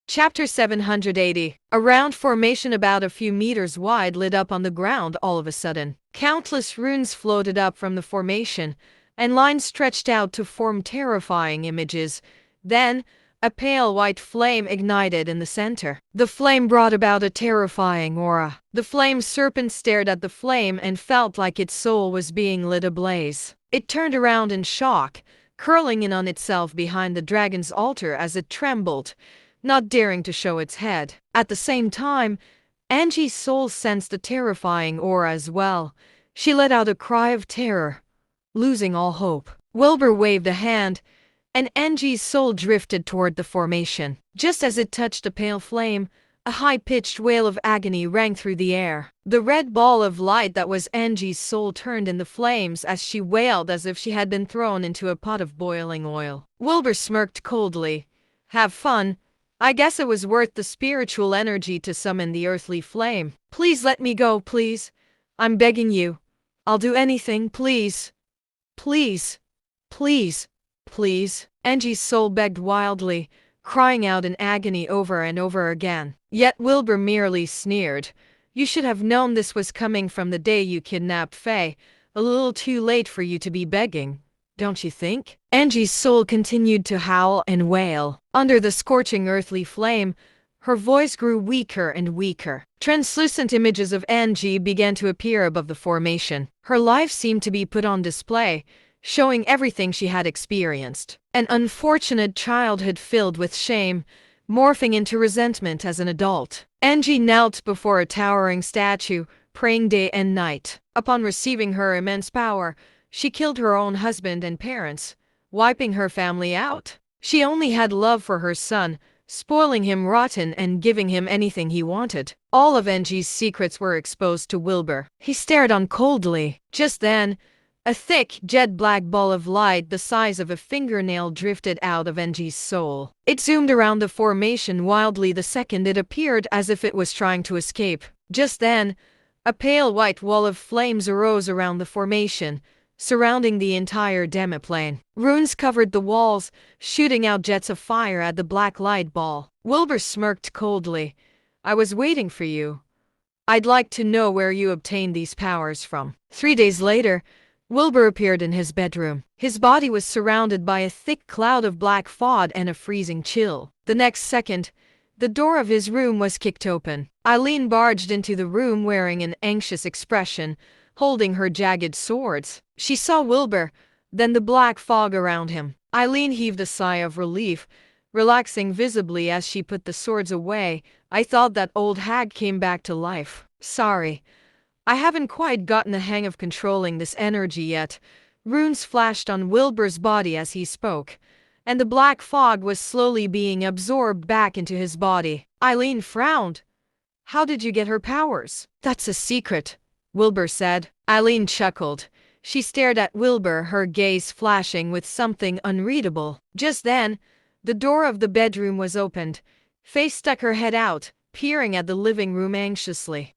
Chapter 780. A round formation about a few meters wide lit up on the ground all of a sudden. Countless runes floated up from the formation, and lines stretched out to form terrifying images. Then, a pale white flame ignited in the center. The flame brought about a terrifying aura. The flame serpent stared at the flame and felt like its soul was being lit ablaze. It turned around in shock, curling in on itself behind the dragon's altar as it trembled, not daring to show its head. At the same time, Angie's soul sensed a terrifying aura as well. She let out a cry of terror, losing all hope. Wilbur waved a hand, and Angie's soul drifted toward the formation. Just as it touched the pale flame, a high-pitched wail of agony rang through the air. The red ball of light that was Angie's soul turned in the flames as she wailed as if she had been thrown into a pot of boiling oil. Wilbur smirked coldly. "Have fun. I guess it was worth the spiritual energy to summon the earthly flame. Please let me go, please. I'm begging you. I'll do anything, please. Please. Please. Please." Angie's soul begged wildly, crying out in agony over and over again. Yet Wilbur merely sneered. "You should have known this was coming from the day you kidnapped Faye. A little too late for you to be begging, don't you think?" Angie's soul continued to howl and wail. Under the scorching earthly flame, her voice grew weaker and weaker. Translucent images of Angie began to appear above the formation. Her life seemed to be put on display, showing everything she had experienced. An unfortunate childhood filled with shame, morphing into resentment as an adult. Angie knelt before a towering statue, praying day and night. Upon receiving her immense power, she killed her own husband and parents, wiping her family out. She only had love for her son, spoiling him rotten and giving him anything he wanted. All of Angie's secrets were exposed to Wilbur. He stared on coldly. Just then, a thick, jet-black ball of light the size of a fingernail drifted out of Angie's soul. It zoomed around the formation wildly the second it appeared, as if it was trying to escape. Just then, a pale white wall of flames arose around the formation, surrounding the entire demiplane. Runes covered the walls, shooting out jets of fire at the black light ball. Wilbur smirked coldly. "I was waiting for you. I'd like to know where you obtained these powers from." 3 days later, Wilbur appeared in his bedroom. His body was surrounded by a thick cloud of black fog and a freezing chill. The next second, the door of his room was kicked open. Eileen barged into the room wearing an anxious expression, holding her jagged swords. She saw Wilbur, then the black fog around him. Eileen heaved a sigh of relief, relaxing visibly as she put the swords away. "I thought that old hag came back to life. Sorry. I haven't quite gotten the hang of controlling this energy yet." Runes flashed on Wilbur's body as he spoke, and the black fog was slowly being absorbed back into his body. Eileen frowned. "How did you get her powers?" "That's a secret," Wilbur said. Eileen chuckled. She stared at Wilbur, her gaze flashing with something unreadable. Just then, the door of the bedroom was opened. Faye stuck her head out, peering at the living room anxiously.